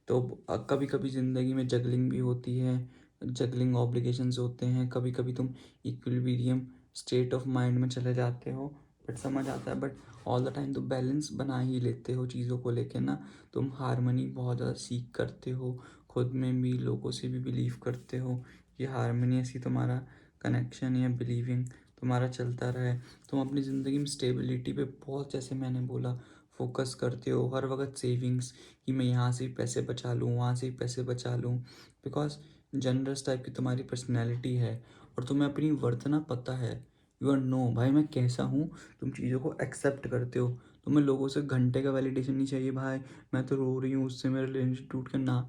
तो कभी कभी ज़िंदगी में जगलिंग भी होती है, जगलिंग ऑब्लिगेशंस होते हैं। कभी कभी तुम इक्विलिब्रियम स्टेट ऑफ माइंड में चले जाते हो, बट समझ आता है, बट ऑल द टाइम तो बैलेंस बना ही लेते हो चीज़ों को लेके ना। तुम हारमनी बहुत ज़्यादा सीख करते हो, खुद में भी, लोगों से भी बिलीव करते हो कि हारमोनियस ही तुम्हारा कनेक्शन या बिलीविंग तुम्हारा चलता रहे। तुम अपनी ज़िंदगी में स्टेबिलिटी पे बहुत, जैसे मैंने बोला, फोकस करते हो हर वक्त। सेविंग्स, कि मैं यहाँ से भी पैसे बचा लूँ, वहाँ से भी पैसे बचा लूँ, बिकॉज जनरस टाइप की तुम्हारी पर्सनैलिटी है, और तुम्हें अपनी वर्थ ना पता है। यू आर नो भाई मैं कैसा हूँ, तुम चीज़ों को एक्सेप्ट करते हो। तुम्हें लोगों से घंटे का वैलिडेशन नहीं चाहिए, भाई मैं तो रो रही हूँ, उससे मेरा रिलेशन टूट कर ना।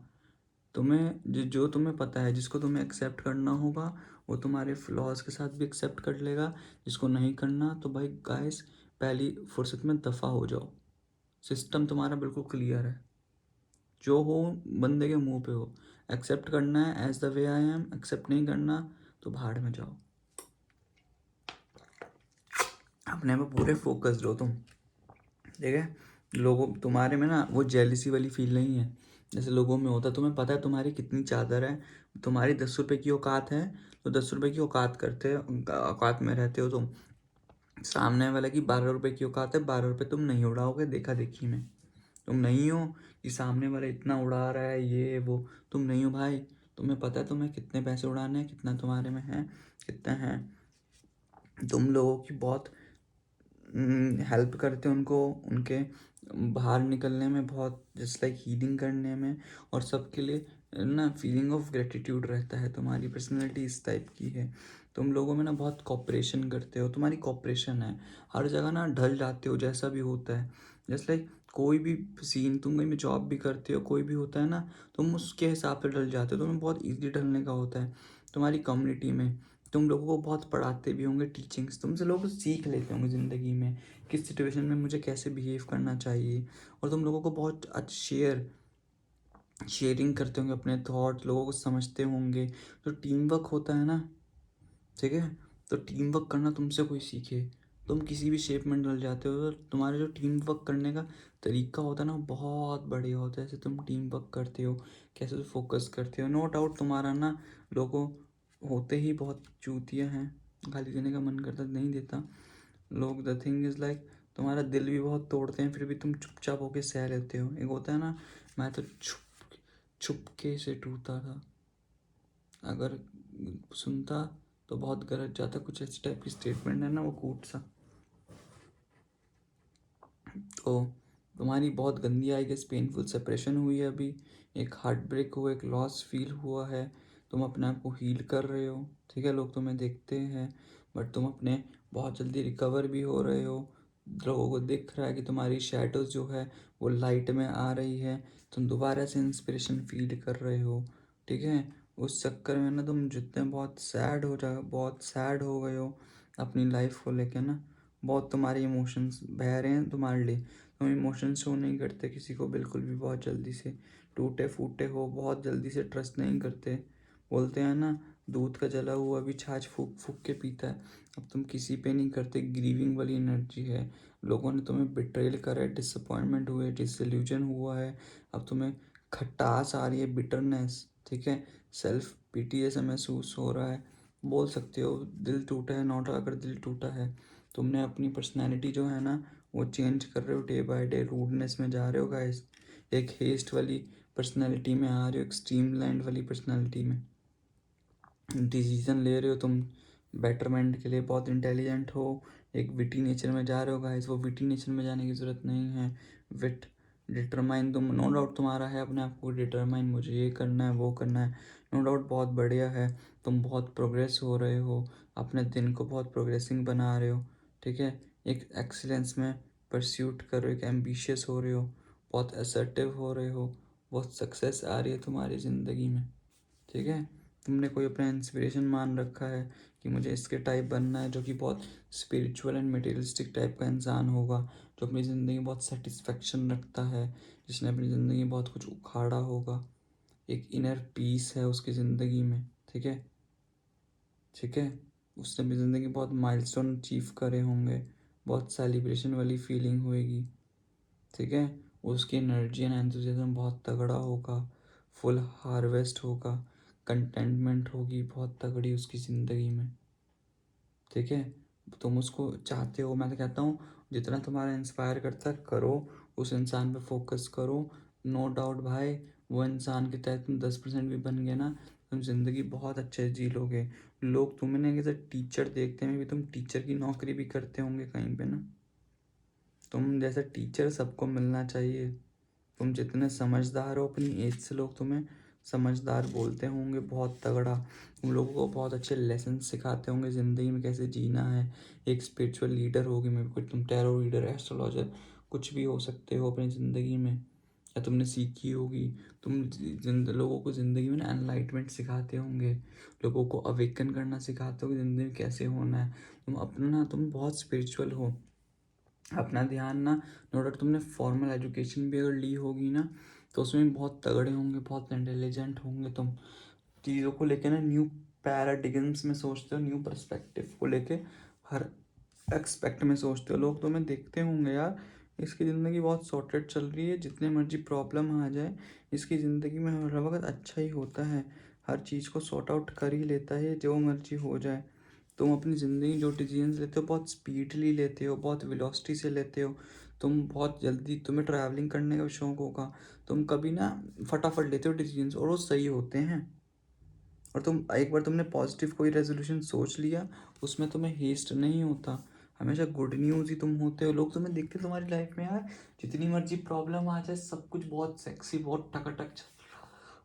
तुम्हें जो तुम्हें पता है, जिसको तुम्हें एक्सेप्ट करना होगा वो तुम्हारे फ्लॉज के साथ भी एक्सेप्ट कर लेगा। जिसको नहीं करना तो भाई गाइस, पहली फुर्सत में दफ़ा हो जाओ। सिस्टम तुम्हारा बिल्कुल क्लियर है, जो हो बंदे के मुंह पे हो। एक्सेप्ट करना है as the way I am, accept नहीं करना तो भाड़ में जाओ। अपने पे पूरे फोकस्ड हो तुम, ठीक है। लोगों तुम्हारे में ना वो जेलिसी वाली फील नहीं है जैसे लोगों में होता है। तुम्हें पता है तुम्हारी कितनी चादर है, तुम्हारी 10 रुपए की औकात है, तो 10 रुपए की औकात करते हो, औकात में रहते हो तुम। सामने वाले की 12 रुपए की औकात है, 12 रुपए तुम नहीं उड़ाओगे देखा देखी में। तुम नहीं हो कि सामने वाला इतना उड़ा रहा है ये वो, तुम नहीं हो भाई। तुम्हें पता है तुम्हें कितने पैसे उड़ाने हैं, कितना तुम्हारे में है, कितने हैं। तुम लोगों की बहुत हेल्प करते हो उनको, उनके बाहर निकलने में, बहुत जस्ट लाइक हीलिंग करने में, और सबके लिए ना फीलिंग ऑफ ग्रेटिट्यूड रहता है। तुम्हारी पर्सनैलिटी इस टाइप की है। तुम लोगों में ना बहुत कॉपरेशन करते हो, तुम्हारी कॉपरेशन है। हर जगह ना ढल जाते हो जैसा भी होता है। जस्ट लाइक कोई भी सीन, तुम कहीं भी जॉब भी करते हो, कोई भी होता है ना, तुम उसके हिसाब से ढल जाते हो। तुम्हें बहुत ईजी ढलने का होता है। तुम्हारी कम्युनिटी में तुम लोगों को बहुत पढ़ाते भी होंगे, टीचिंग्स तुमसे लोग सीख लेते होंगे ज़िंदगी में, किस सिचुएशन में मुझे कैसे बिहेव करना चाहिए। और तुम लोगों को बहुत अच्छा शेयर शेयरिंग करते होंगे अपने थॉट, लोगों को समझते होंगे। तो टीम वर्क होता है ना, ठीक है, तो टीम वर्क करना तुमसे कोई सीखे। तुम किसी भी शेप में डल जाते हो, तो तुम्हारा जो टीम वर्क करने का तरीका होता है ना, बहुत बढ़िया होता है। जैसे तुम टीम वर्क करते हो, कैसे फोकस करते हो। नो डाउट तुम्हारा ना लोगों होते ही बहुत चूतिया हैं, गाली देने का मन करता नहीं देता लोग। द थिंग इज़ लाइक तुम्हारा दिल भी बहुत तोड़ते हैं, फिर भी तुम चुपचाप होके सह लेते हो। एक होता है ना, मैं तो छुपके से टूटा था, अगर सुनता तो बहुत गलत जाता, कुछ इस टाइप की स्टेटमेंट है ना, वो कूट सा। तो तुम्हारी बहुत गंदी आई गेस पेनफुल सेपरेशन हुई है अभी, एक हार्ट ब्रेक हुआ, एक लॉस फील हुआ है। तुम अपने आप को हील कर रहे हो, ठीक है, लोग तुम्हें देखते हैं, बट तुम अपने बहुत जल्दी रिकवर भी हो रहे हो। लोगों को दिख रहा है कि तुम्हारी शैडोज जो है वो लाइट में आ रही है, तुम दोबारा से इंस्पिरेशन फील कर रहे हो, ठीक है। उस चक्कर में ना तुम जितने बहुत सैड हो गए हो अपनी लाइफ को लेके ना, बहुत तुम्हारे इमोशंस बह रहे हैं तुम्हारे लिए। तुम इमोशंस शो नहीं करते किसी को बिल्कुल भी, बहुत जल्दी से टूटे फूटे हो, बहुत जल्दी से ट्रस्ट नहीं करते। बोलते हैं ना, दूध का जला हुआ भी छाछ फूक फूक के पीता है। अब तुम किसी पे नहीं करते, ग्रीविंग वाली एनर्जी है। लोगों ने तुम्हें बिट्रेल करा है, डिसअपॉइंटमेंट हुए, डिसइल्यूजन हुआ है। अब तुम्हें खटास आ रही है, बिटरनेस, ठीक है, सेल्फ पीटी जैसा महसूस हो रहा है। बोल सकते हो दिल टूटा है, नॉट अगर दिल टूटा है। तुमने अपनी पर्सनैलिटी जो है ना वो चेंज कर रहे हो डे बाय डे, रूडनेस में जा रहे हो गाइस, एक हेस्ट वाली पर्सनैलिटी में आ रहे हो, एक स्ट्रीमलाइंड वाली पर्सनैलिटी में डिसीजन ले रहे हो तुम बेटरमेंट के लिए, बहुत इंटेलिजेंट हो, एक विटी नेचर में जा रहे हो गाइस। वो विटी नेचर में जाने की ज़रूरत नहीं है। विट डिटरमाइन तुम नो डाउट तुम्हारा है, अपने आप को डिटरमाइन, मुझे ये करना है वो करना है, नो डाउट बहुत बढ़िया है। तुम बहुत प्रोग्रेस हो रहे हो, अपने दिन को बहुत प्रोग्रेसिंग बना रहे हो, ठीक है, एक एक्सीलेंस में परस्यूट कर रहे हो, एक एम्बिशियस हो रहे हो, बहुत असर्टिव हो रहे हो, बहुत सक्सेस आ रही है तुम्हारी ज़िंदगी में, ठीक है। तुमने कोई अपना इंस्पिरेशन मान रखा है कि मुझे इसके टाइप बनना है, जो कि बहुत स्पिरिचुअल एंड मटेरियलिस्टिक टाइप का इंसान होगा, जो अपनी ज़िंदगी में बहुत सेटिस्फेक्शन रखता है, जिसने अपनी ज़िंदगी में बहुत कुछ उखाड़ा होगा, एक इनर पीस है उसकी ज़िंदगी में, ठीक है, ठीक है। उसने अपनी ज़िंदगी में बहुत माइलस्टोन अचीव करे होंगे, बहुत सेलिब्रेशन वाली फीलिंग होएगी, ठीक है। उसकी एनर्जी एंड एंथुसियाज्म बहुत तगड़ा होगा, फुल हार्वेस्ट होगा, कंटेंटमेंट होगी बहुत तगड़ी उसकी ज़िंदगी में, ठीक है। तुम उसको चाहते हो, मैं तो कहता हूँ जितना तुम्हारा इंस्पायर करता है करो, उस इंसान पे फोकस करो। नो डाउट भाई, वो इंसान के तहत तुम 10% भी बन गए ना, तुम ज़िंदगी बहुत अच्छे जी लोगे। लोग तुम्हें ना जैसे टीचर देखते हैं, भी तुम टीचर की नौकरी भी करते होंगे कहीं पे ना, तुम जैसे टीचर सबको मिलना चाहिए। तुम जितने समझदार हो अपनी एज से, लोग तुम्हें समझदार बोलते होंगे बहुत तगड़ा। तुम लोगों को बहुत अच्छे लेसन सिखाते होंगे ज़िंदगी में कैसे जीना है। एक स्पिरिचुअल लीडर होगी, मे बी तुम टैरो रीडर, एस्ट्रोलॉजर, कुछ भी हो सकते हो अपनी ज़िंदगी में, या तुमने सीखी होगी। तुम लोगों को ज़िंदगी में ना एनलाइटमेंट सिखाते होंगे, लोगों को अवेकन करना सिखाते हो कि ज़िंदगी में कैसे होना है। तुम बहुत स्पिरिचुअल हो। अपना ध्यान ना, नो डाउट तुमने फॉर्मल एजुकेशन भी अगर ली होगी ना, तो उसमें बहुत तगड़े होंगे, बहुत इंटेलिजेंट होंगे तुम। चीज़ों को लेके ना न्यू पैराडिगम्स में सोचते हो, न्यू पर्सपेक्टिव को लेके हर एक्सपेक्ट में सोचते हो। लोग तुम्हें देखते होंगे यार, इसकी ज़िंदगी बहुत सॉर्टेड चल रही है, जितने मर्जी प्रॉब्लम आ जाए इसकी ज़िंदगी में हर वक्त अच्छा ही होता है, हर चीज़ को सॉर्ट आउट कर ही लेता है, जो मर्जी हो जाए। तुम अपनी ज़िंदगी जो डिसीजंस लेते हो बहुत स्पीडली लेते हो, बहुत वेलोसिटी से लेते हो। तुम बहुत जल्दी, तुम्हें ट्रैवलिंग करने का शौक होगा, तुम कभी ना फटाफट लेते हो डिसीजंस और वो सही होते हैं। और तुम एक बार तुमने पॉजिटिव कोई रेजोल्यूशन सोच लिया, उसमें तुम्हें हेस्ट नहीं होता, हमेशा गुड न्यूज़ ही तुम होते हो। लोग तुम्हें देखते तुम्हारी लाइफ में यार, जितनी मर्जी प्रॉब्लम आ जाए, सब कुछ बहुत सेक्सी, बहुत टकाटक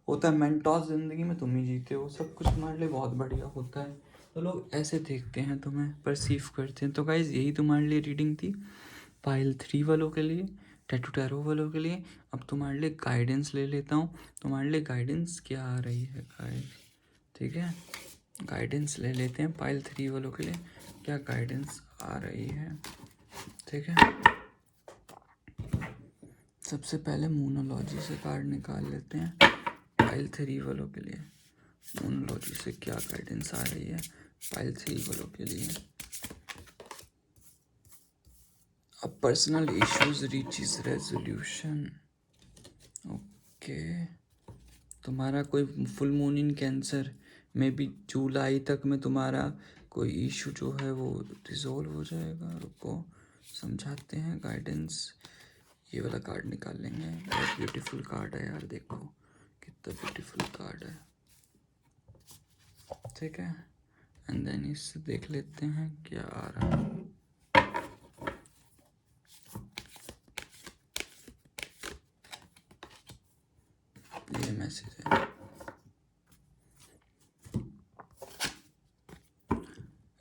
होता है। मेंटोस ज़िंदगी में तुम ही जीते हो, सब कुछ तुम्हारे लिए बहुत बढ़िया होता है। तो लोग ऐसे देखते हैं तुम्हें, परसीव करते हैं। तो गाइज यही तुम्हारे लिए रीडिंग थी, पाइल 3 वालों के लिए, टैटू टैरो वालों के लिए। अब तुम्हारे लिए गाइडेंस ले लेता हूँ, तुम्हारे लिए गाइडेंस क्या आ रही है गाइस, ठीक है। गाइडेंस ले लेते हैं पाइल 3 वालों के लिए, क्या गाइडेंस आ रही है, ठीक है। सबसे पहले मोनोलॉजी से कार्ड निकाल लेते हैं पाइल 3 वालों के लिए। मोनोलॉजी से क्या गाइडेंस आ रही है पाइल 3 वालों के लिए। A personal issues reaches resolution. Okay, तुम्हारा कोई फुल मून इन कैंसर में भी जुलाई तक में तुम्हारा कोई इशू जो है वो रिजॉल्व हो जाएगा। रुको समझाते हैं गाइडेंस। ये वाला कार्ड निकाल लेंगे, बहुत ब्यूटीफुल कार्ड है यार, देखो कितना ब्यूटीफुल कार्ड है। ठीक है, एंड देन इससे देख लेते हैं क्या आ रहा है। ये मैसेज है,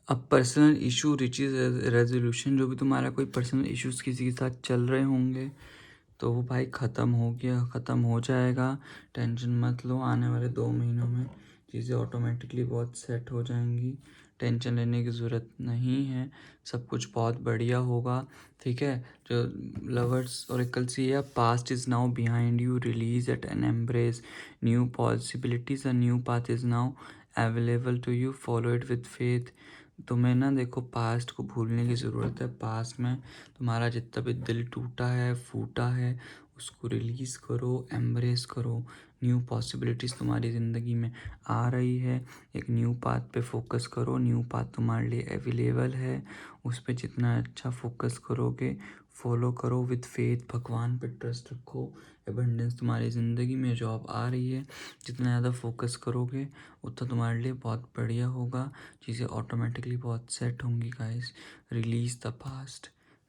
अब पर्सनल इशू रिचेस रेजोल्यूशन। जो भी तुम्हारा कोई पर्सनल इश्यूज किसी के साथ चल रहे होंगे तो वो भाई ख़त्म हो गया, ख़त्म हो जाएगा। टेंशन मत लो, आने वाले 2 महीनों में चीज़ें ऑटोमेटिकली बहुत सेट हो जाएंगी। टेंशन लेने की ज़रूरत नहीं है, सब कुछ बहुत बढ़िया होगा। ठीक है, जो लवर्स और कल से ये past is now behind you, release it and embrace new possibilities, a new path is now available to you, follow it with faith. तुम्हें ना देखो पास्ट को भूलने की ज़रूरत है। पास्ट में तुम्हारा जितना भी दिल टूटा है, फूटा है, उसको रिलीज़ करो, एम्ब्रेस करो। न्यू पॉसिबिलिटीज़ तुम्हारी ज़िंदगी में आ रही है। एक न्यू पाथ पे फोकस करो, न्यू पाथ तुम्हारे लिए अवेलेबल है। उस पर जितना अच्छा फोकस करोगे, फॉलो करो विद फेथ, भगवान पे ट्रस्ट रखो। एबंडेंस तुम्हारी ज़िंदगी में, जॉब आ रही है, जितना ज़्यादा फोकस करोगे उतना तुम्हारे लिए बहुत बढ़िया होगा। चीज़ें ऑटोमेटिकली बहुत सेट होंगी guys. Release the past,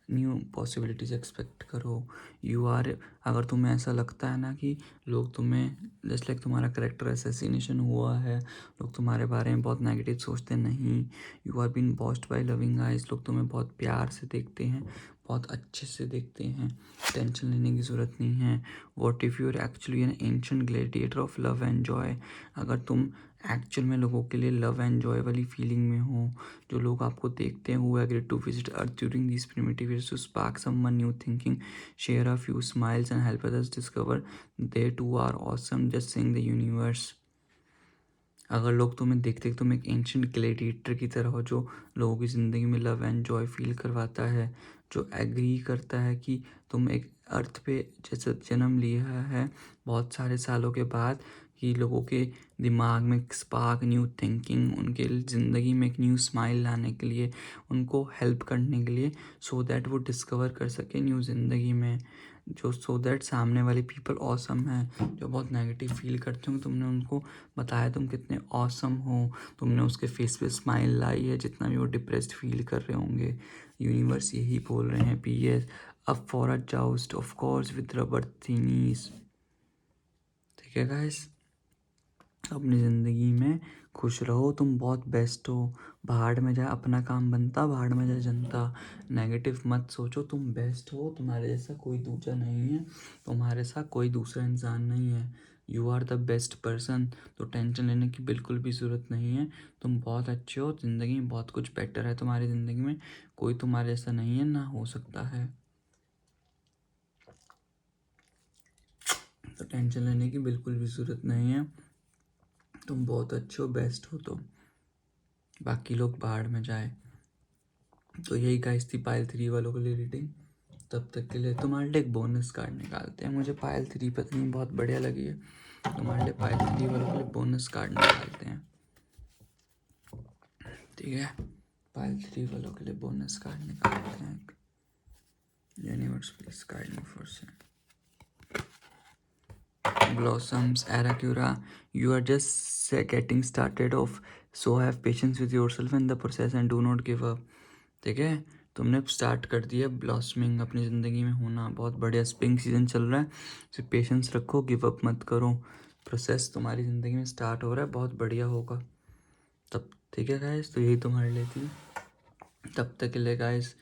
new possibilities expect करो। यू आर, अगर तुम्हें ऐसा लगता है ना कि लोग तुम्हें जस्ट लाइक तुम्हारा करेक्टर असैसिनेशन हुआ है, लोग तुम्हारे बारे में बहुत नेगेटिव सोचते नहीं, you are been watched by loving eyes. लोग तुम्हें बहुत प्यार से देखते हैं, बहुत अच्छे से देखते हैं, टेंशन लेने की ज़रूरत नहीं है। What if you are actually an ancient gladiator of love and joy. अगर तुम एक्चुअल में लोगों के लिए लव एंड जॉय वाली फीलिंग में हो, जो लोग आपको देखते हैं, who agree to visit earth during this primitive years to spark someone new thinking, share a few smiles and help others discover they too are awesome, just sing the universe. अगर लोग तुम्हें देखते कि तुम एक एंशिएंट ग्लैडिएटर की तरह हो, जो लोगों की ज़िंदगी में लव एंड जॉय फील करवाता है, जो एग्री करता है कि तुम एक अर्थ पे जैसे जन्म लिया है बहुत सारे सालों के बाद, कि लोगों के दिमाग में स्पार्क न्यू थिंकिंग, उनके ज़िंदगी में एक न्यू स्माइल लाने के लिए, उनको हेल्प करने के लिए, सो दैट वो डिस्कवर कर सके न्यू ज़िंदगी में, जो सो दैट सामने वाले पीपल ऑसम हैं, जो बहुत नेगेटिव फील करते होंगे, तुमने उनको बताया तुम कितने ऑसम हो, तुमने उसके फेस पे स्माइल लाई है, जितना भी वो डिप्रेस्ड फील कर रहे होंगे। यूनिवर्स यही बोल रहे हैं, PS up for a joust of course with rubber thingies. ठीक है गाइस, अपनी ज़िंदगी में खुश रहो, तुम बहुत बेस्ट हो। भाड़ में जाए अपना काम बनता, भाड़ में जाए जनता। नेगेटिव मत सोचो, तुम बेस्ट हो, तुम्हारे जैसा कोई दूसरा नहीं है, तुम्हारे साथ कोई दूसरा इंसान नहीं है। You are the best person. तो टेंशन लेने की बिल्कुल भी ज़रूरत नहीं है, तुम बहुत अच्छे हो। ज़िंदगी में बहुत कुछ बेटर है तुम्हारी ज़िंदगी में, कोई तुम्हारे जैसा नहीं है, ना हो सकता है। तो टेंशन लेने की बिल्कुल भी ज़रूरत नहीं है, तुम बहुत अच्छे हो, बेस्ट हो। तो बाकी लोग बाहर में जाए। तो यही गाइस थी पायल 3 वालों के लिए रीडिंग। तब तक के लिए तुम्हारे लिए एक बोनस कार्ड निकालते हैं। मुझे पायल 3 पता नहीं बहुत बढ़िया लगी है, तुम्हारे लिए पायल 3 वालों के लिए बोनस कार्ड निकालते हैं। ठीक है, पायल 3 वालों के लिए बोनस कार्ड निकालते हैं। Universe please guide me for से blossoms aracura, you are just getting started off, so have patience with yourself in the process and do not give up। ठीक है, तुमने स्टार्ट कर दिया ब्लॉसमिंग अपनी ज़िंदगी में होना, बहुत बढ़िया स्प्रिंग सीजन चल रहा है, सिर्फ पेशेंस रखो, गिव अप मत करो। प्रोसेस तुम्हारी ज़िंदगी में स्टार्ट हो रहा है, बहुत बढ़िया होगा तब। ठीक है गाइस, तो यही तुम्हारे लिए थी। तब तक के लिए guys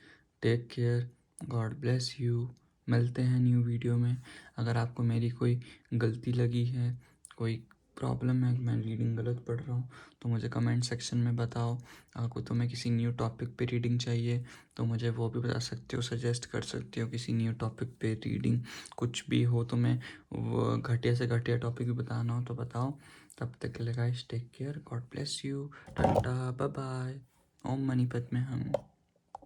take care, God bless you. मिलते हैं न्यू वीडियो में। अगर आपको मेरी कोई गलती लगी है, कोई प्रॉब्लम है, मैं रीडिंग गलत पढ़ रहा हूँ तो मुझे कमेंट सेक्शन में बताओ। आपको तुम्हें किसी न्यू टॉपिक पे रीडिंग चाहिए तो मुझे वो भी बता सकते हो, सजेस्ट कर सकते हो किसी न्यू टॉपिक पे रीडिंग। कुछ भी हो तुम्हें वो घटिया से घटिया टॉपिक भी बताना हो तो बताओ। तब तक के लिए guys take care, God bless you, tata bye bye, ओम मणिपत में हम।